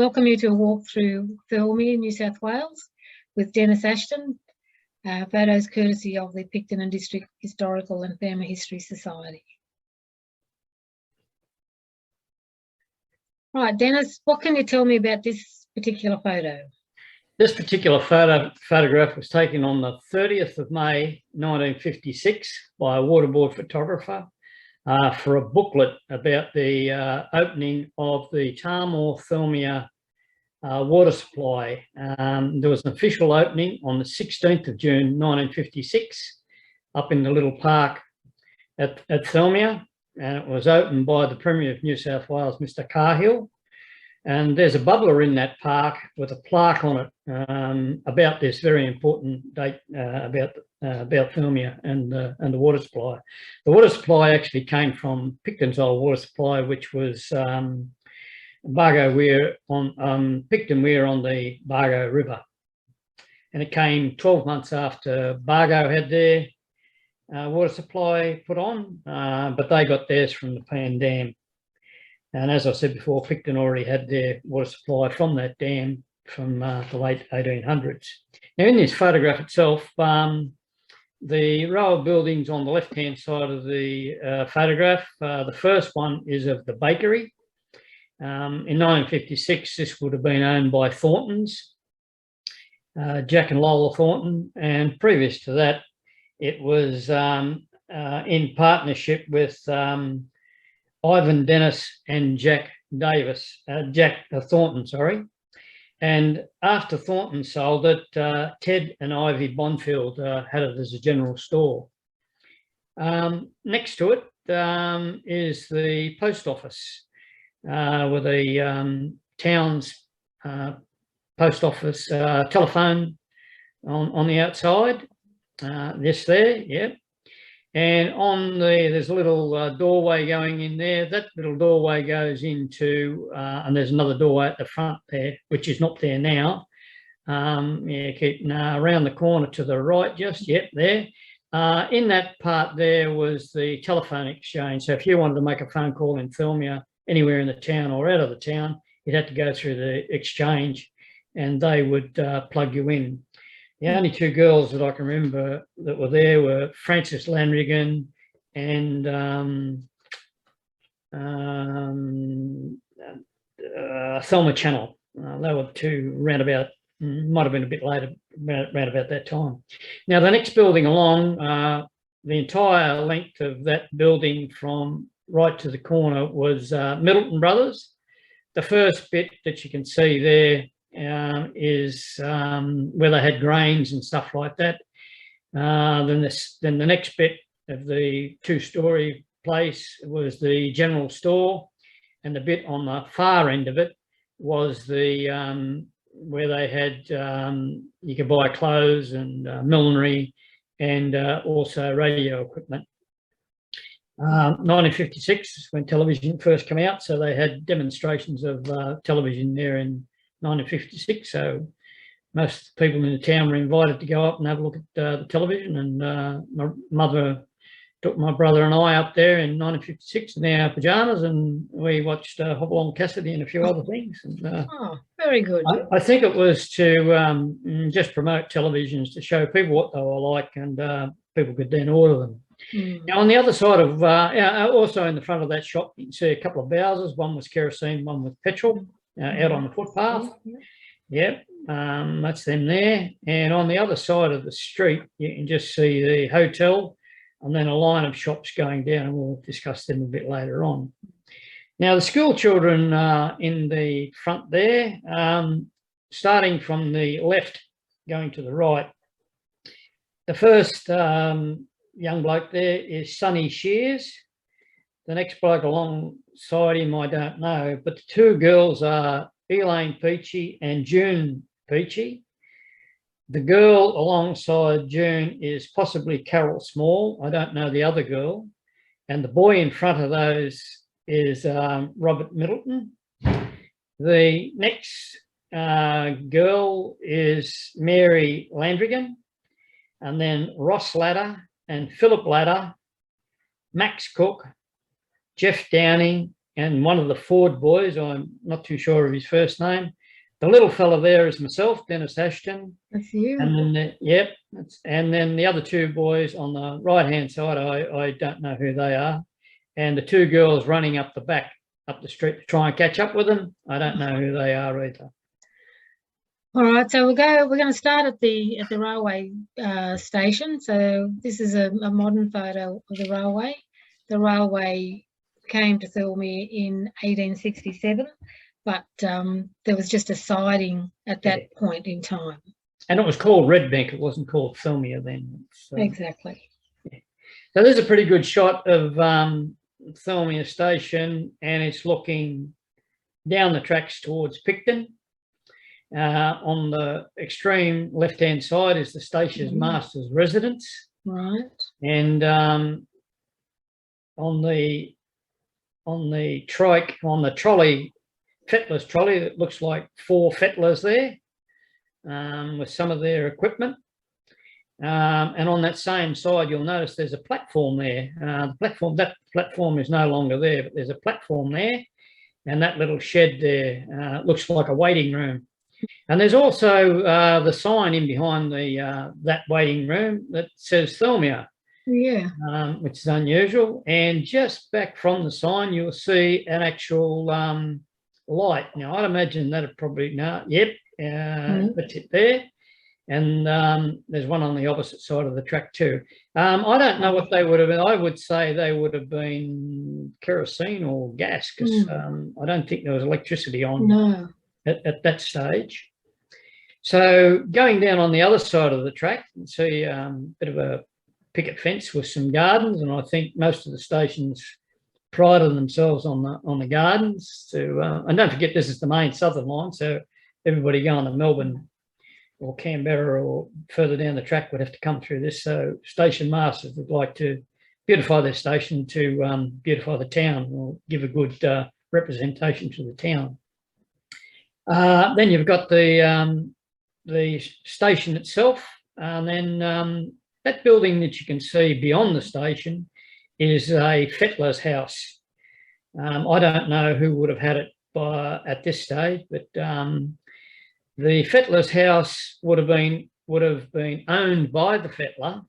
welcome you to a walk through Thirlmere, New South Wales with Dennis Ashton. Photos courtesy of the Picton and District Historical and Family History Society. Right, Dennis, what can you tell me about this particular photo? This particular photograph was taken on the 30th of May 1956 by a waterboard photographer for a booklet about the opening of the Thirlmere water supply. There was an official opening on the 16th of June 1956 up in the little park at Thirlmere, and it was opened by the Premier of New South Wales, Mr. Cahill. And there's a bubbler in that park with a plaque on it about this very important date about Thirlmere and the water supply. The water supply actually came from Picton's old water supply, which was Bargo Weir on Picton Weir on the Bargo River, and it came 12 months after Bargo had their water supply put on, but they got theirs from the Pan Dam. And as I said before, Picton already had their water supply from that dam from the late 1800s. Now, in this photograph itself, the row of buildings on the left-hand side of the photograph, the first one is of the bakery. In 1956, this would have been owned by Thorntons, Jack and Lola Thornton, and previous to that, it was in partnership with Ivan Dennis and Jack Thornton, sorry. And after Thornton sold it, Ted and Ivy Bonfield had it as a general store. Next to it is the post office with the town's post office telephone on the outside. This there, yeah. And on there's a little doorway going in there. That little doorway goes into, and there's another doorway at the front there, which is not there now. Yeah, keep around the corner to the right, just yep, there. In that part there was the telephone exchange. So if you wanted to make a phone call in Thirlmere, anywhere in the town or out of the town, you'd have to go through the exchange, and they would plug you in. The only two girls that I can remember that were there were Frances Landrigan and Thelma Channel. They were two roundabout, might have been a bit later, round about that time. Now, the next building along, the entire length of that building from right to the corner was Middleton Brothers. The first bit that you can see there is where they had grains and stuff like that. Then the next bit of the two-storey place was the general store, and the bit on the far end of it was the where they had you could buy clothes and millinery and also radio equipment. 1956 is when television first came out, so they had demonstrations of television there in 1956, so most people in the town were invited to go up and have a look at the television, and my mother took my brother and I up there in 1956 in our pyjamas, and we watched Hopalong Cassidy and a few other things. And, oh, very good. I think it was to just promote televisions, to show people what they were like, and people could then order them. Now, on the other side of, also in the front of that shop, you can see a couple of houses. One was kerosene, one was petrol. Out on the footpath. Yep, that's them there. And on the other side of the street, you can just see the hotel and then a line of shops going down, and we'll discuss them a bit later on. Now, the school children in the front there, starting from the left, going to the right. The first young bloke there is Sonny Shears. The next bloke alongside him, I don't know, but the two girls are Elaine Peachy and June Peachy. The girl alongside June is possibly Carol Small. I don't know the other girl. And the boy in front of those is Robert Middleton. The next girl is Mary Landrigan, and then Ross Ladder and Philip Ladder, Max Cook, Jeff Downing, and one of the Ford boys, I'm not too sure of his first name. The little fella there is myself, Dennis Ashton. That's you. And then, and then the other two boys on the right-hand side, I don't know who they are. And the two girls running up the street to try and catch up with them, I don't know who they are either. All right, so we're going to start at the railway station. So this is a modern photo of the railway. The railway came to Thirlmere in 1867, but there was just a siding at that point in time. And it was called Redbank. It wasn't called Thirlmere then. So, exactly. Yeah. So there's a pretty good shot of Thirlmere station, and it's looking down the tracks towards Picton. On the extreme left-hand side is the station master's residence. Right. And on the trolley, Fettler's trolley, that looks like 4 Fettlers there with some of their equipment. And on that same side, you'll notice there's a platform there. That platform is no longer there, but there's a platform there, and that little shed there looks like a waiting room. And there's also the sign in behind that waiting room that says Thirlmere. Yeah. Which is unusual. And just back from the sign, you'll see an actual light. Now, I'd imagine that'd probably, that's it there. And there's one on the opposite side of the track too. I don't know what they would have been. I would say they would have been kerosene or gas, because I don't think there was electricity on at that stage. So going down on the other side of the track, you see a bit of a picket fence with some gardens, and I think most of the stations prided themselves on the gardens. And don't forget, this is the main southern line, so everybody going to Melbourne or Canberra or further down the track would have to come through this. So station masters would like to beautify their station to beautify the town, or give a good representation to the town. Then you've got the station itself, and then that building that you can see beyond the station is a Fettler's house. I don't know who would have had it at this stage, but the Fettler's house would have been owned by the Fettler,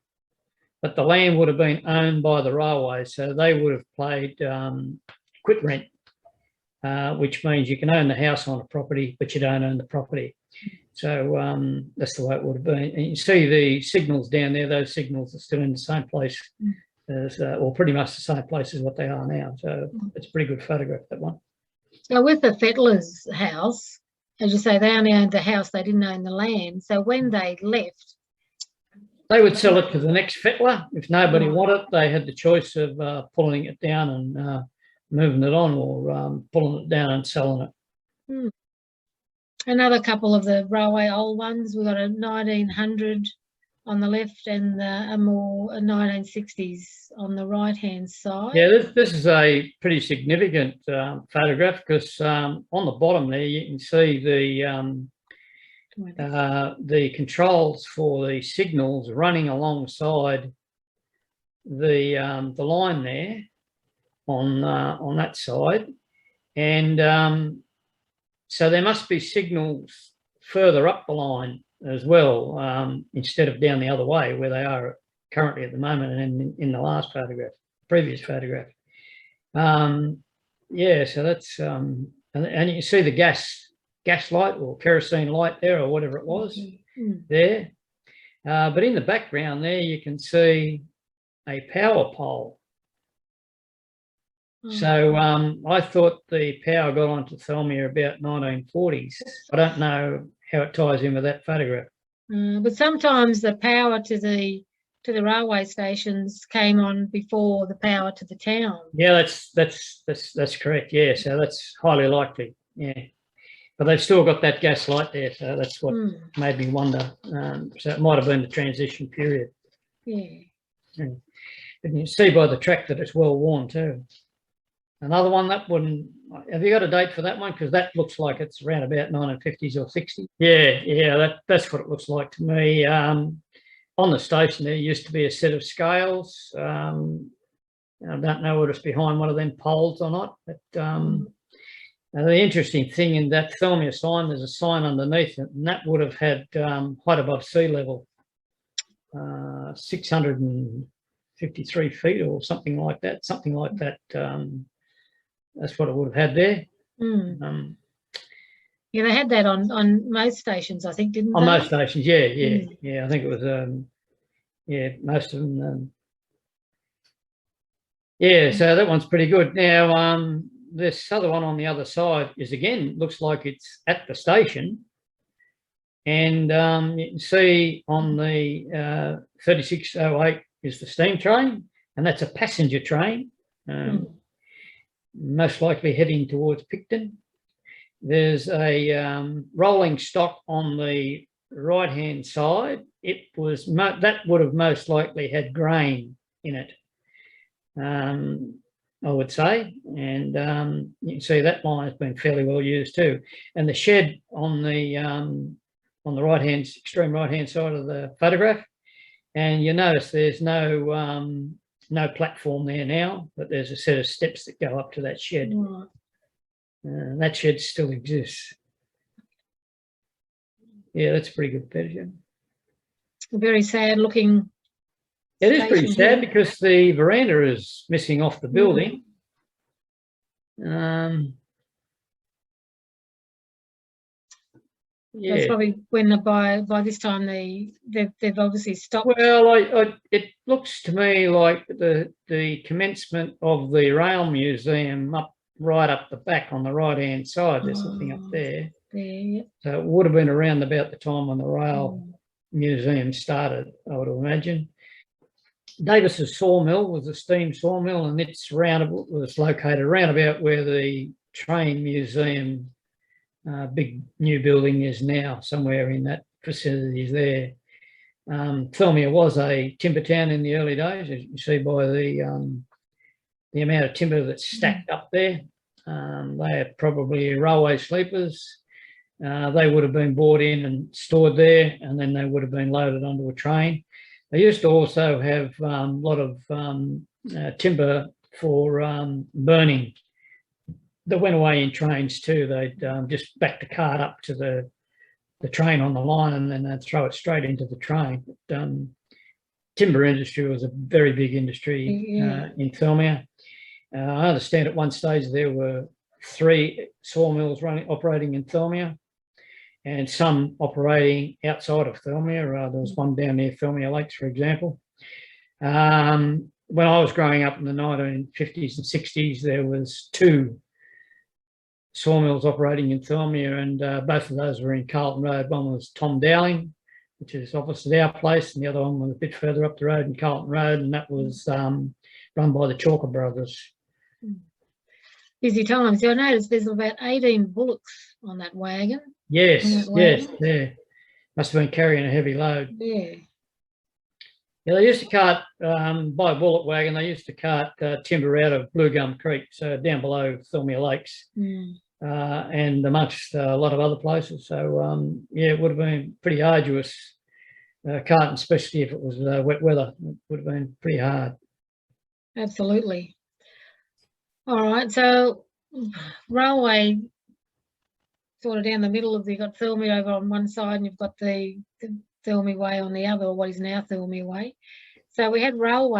but the land would have been owned by the railway, so they would have paid quit rent, which means you can own the house on a property, but you don't own the property. So that's the way it would have been. And you see the signals down there; those signals are still in the same place as, or pretty much the same place as what they are now. So it's a pretty good photograph, that one. So with the Fettler's house, as you say, they only owned the house; they didn't own the land. So when they left, they would sell it to the next Fettler. If nobody wanted it, they had the choice of pulling it down and moving it on, or pulling it down and selling it. Another couple of the railway old ones. We've got a 1900 on the left and a 1960s on the right-hand side. Yeah, this is a pretty significant photograph, because on the bottom there you can see the controls for the signals running alongside the line there on that side, and so there must be signals further up the line as well, instead of down the other way where they are currently at the moment, and in the last photograph, previous photograph. Yeah, so that's and you see the gas light or kerosene light there, or whatever it was there. But in the background there, you can see a power pole. So I thought the power got onto Thirlmere about 1940s. I don't know how it ties in with that photograph. But sometimes the power to the railway stations came on before the power to the town. Yeah, that's correct. Yeah, so that's highly likely. Yeah, but they've still got that gas light there, so that's what made me wonder. So it might have been the transition period. Yeah. And you see by the track that it's well worn too. Another one, that one, have you got a date for that one? Because that looks like it's around about 1950s or 60s. Yeah, that's what it looks like to me. On the station there used to be a set of scales. I don't know whether it's behind one of them poles or not, but the interesting thing in that Thirlmere sign, there's a sign underneath it, and that would have had height above sea level, 653 feet or something like that. That's what it would have had there. Yeah, they had that on most stations, I think, didn't they? On most stations, yeah. I think it was, most of them. So that one's pretty good. Now, this other one on the other side is, again, looks like it's at the station. And you can see on the 3608 is the steam train, and that's a passenger train, most likely heading towards Picton. There's a rolling stock on the right-hand side. It was that would have most likely had grain in it, I would say, and you can see that line has been fairly well used too. And the shed on the right-hand, extreme right-hand side of the photograph, and you notice there's no platform there now, but there's a set of steps that go up to that shed. That shed still exists. Yeah, that's a pretty good picture. Very sad looking. It is pretty sad because the veranda is missing off the building. That's probably when by this time they've obviously stopped. Well, it looks to me like the commencement of the rail museum right up the back on the right-hand side. There's something up there. So it would have been around about the time when the rail museum started, I would imagine. Davis's sawmill was a steam sawmill, and it's was located around about where the train museum big new building is now, somewhere in that facilities there. Thirlmere was a timber town in the early days, as you can see by the amount of timber that's stacked up there. They are probably railway sleepers. They would have been brought in and stored there, and then they would have been loaded onto a train. They used to also have a lot of timber for burning that went away in trains too. They'd just back the cart up to the train on the line, and then they'd throw it straight into the train. But, timber industry was a very big industry in Thirlmere. I understand at one stage there were 3 sawmills operating in Thirlmere, and some operating outside of Thirlmere. There was one down near Thirlmere Lakes, for example. When I was growing up in the 1950s and 60s, there was 2 sawmills operating in Thirlmere, and both of those were in Carlton Road. One was Tom Dowling, which is opposite our place, and the other one was a bit further up the road in Carlton Road, and that was run by the Chalker brothers. Busy times. I noticed there's about 18 bullocks on that wagon. Yes, yeah. Must have been carrying a heavy load. Yeah. Yeah, they used to cart, by bullock wagon, they used to cart timber out of Blue Gum Creek, so down below Thirlmere Lakes, and amongst a lot of other places. So, yeah, it would have been pretty arduous carting, especially if it was wet weather. It would have been pretty hard. Absolutely. All right, so railway sort of down the middle of, you've got Thirlmere over on one side, and you've got the Thirlmere Way on the other, or what is now Thirlmere Way. So we had rail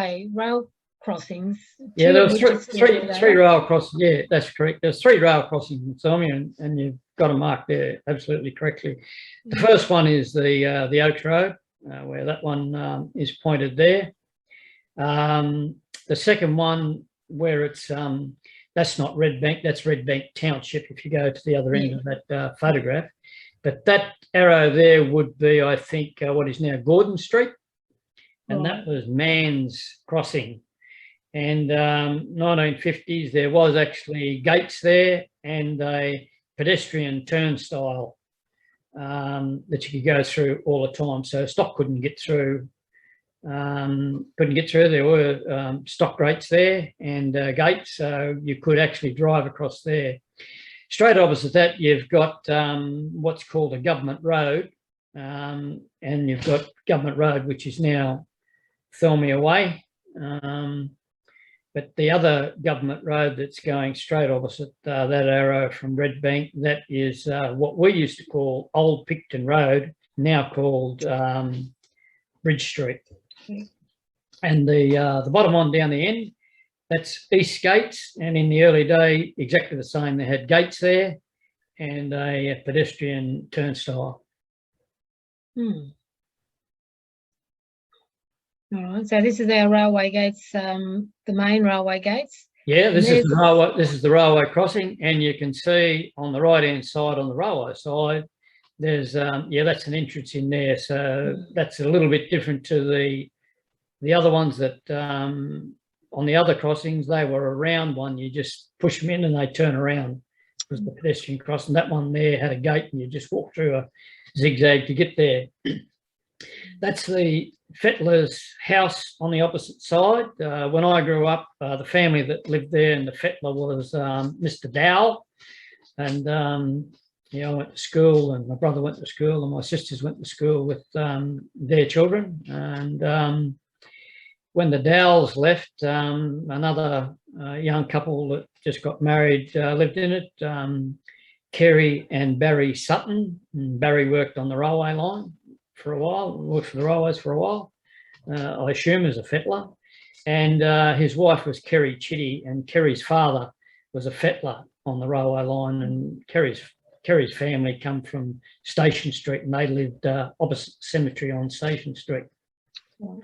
crossings. Yeah, there was three rail crossings. Yeah, that's correct. There's 3 rail crossings in Thirlmere, and you've got them marked there absolutely correctly. The first one is the Oaks Road, where that one is pointed there. The second one, where it's that's not Red Bank, that's Red Bank Township if you go to the other end of that photograph. But that arrow there would be, I think, what is now Gordon Street, and that was Mann's Crossing. And 1950s, there was actually gates there and a pedestrian turnstile that you could go through all the time. So stock couldn't get through. There were stock rates there and gates, so you could actually drive across there. Straight opposite that, you've got what's called a government road, and you've got Government Road, which is now Thirlmere Way. But the other government road that's going straight opposite that arrow from Redbank, that is what we used to call Old Picton Road, now called Bridge Street. And the bottom one down the end, that's East Gates. And in the early day, exactly the same. They had gates there and a pedestrian turnstile. All right, so this is our railway gates, the main railway gates. Yeah, this is the railway. This is the railway crossing, and you can see on the right-hand side, on the railway side, there's yeah, that's an entrance in there. So that's a little bit different to the other ones that on the other crossings. They were a round one. You just push them in and they turn around. It was the pedestrian crossing. That one there had a gate, and you just walk through a zigzag to get there. That's the Fettler's house on the opposite side. When I grew up, the family that lived there and the Fettler was Mr. Dowell. And, you know, I went to school, and my brother went to school, and my sisters went to school with their children. And when the Dowells left, another young couple that just got married lived in it, Kerry and Barry Sutton. And Barry worked on the railway line for a while, worked for the railways for a while, I assume as a Fettler. And his wife was Kerry Chitty, and Kerry's father was a Fettler on the railway line. And Kerry's family come from Station Street, and they lived opposite the cemetery on Station Street. Right.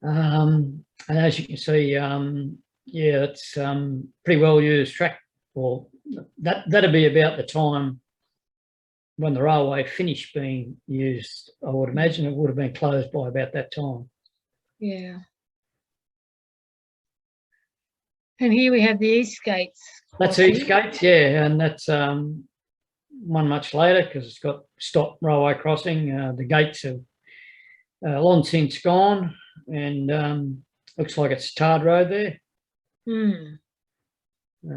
And as you can see, yeah, it's pretty well used track. Well, that'd be about the time when the railway finished being used. I would imagine it would have been closed by about that time. Yeah. And here we have the East Gates. That's East Gates, yeah, and that's one much later because it's got stop railway crossing. The gates have long since gone, and looks like it's tarred road there.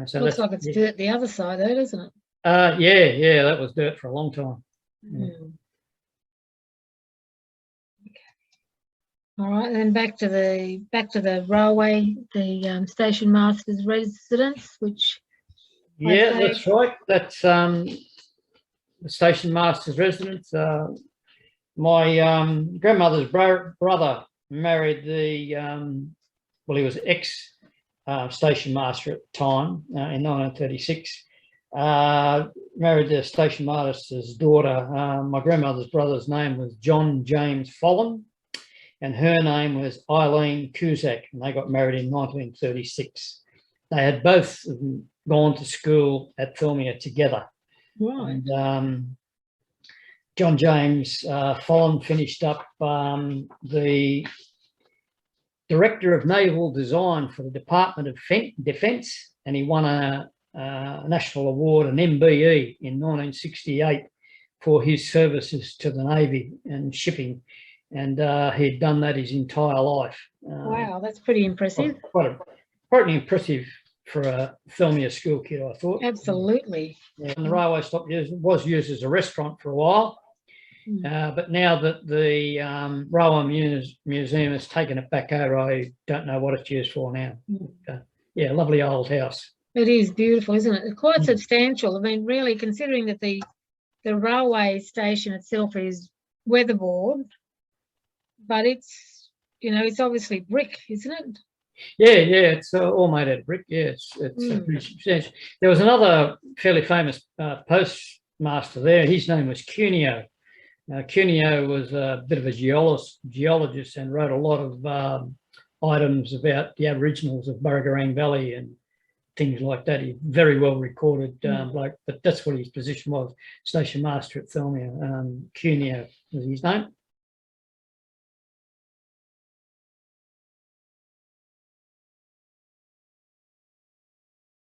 So looks like it's dirt the other side though, doesn't it? Yeah, that was dirt for a long time. Yeah. Okay. All right, then back to the railway, the station master's residence, which that's right. That's the station master's residence. My grandmother's brother married the well, he was ex station master at the time in 1936. Married the station master's daughter. My grandmother's brother's name was John James Follen, and her name was Eileen Cusack, and they got married in 1936. They had both gone to school at Thirlmere together. Right. And John James Follen finished up the Director of Naval Design for the Department of Defence, and he won a national award, an MBE, in 1968 for his services to the Navy and shipping, and he'd done that his entire life. Wow, that's pretty impressive. Quite impressive for a Thirlmere school kid, I thought. Absolutely. Yeah, and the railway stop was used as a restaurant for a while, but now that the Railway Museum has taken it back over, I don't know what it's used for now. Yeah, lovely old house. It is beautiful, isn't it? Quite substantial. I mean, really, considering that the railway station itself is weatherboard, but it's, you know, it's obviously brick, isn't it? Yeah, it's all made out of brick. Yeah, it's pretty substantial. There was another fairly famous postmaster there. His name was Cuneo. Cuneo was a bit of a geologist and wrote a lot of items about the Aboriginals of Burragarang Valley and things like that. He very well recorded bloke, but that's what his position was, station master at Thirlmere. Cuneo was his name.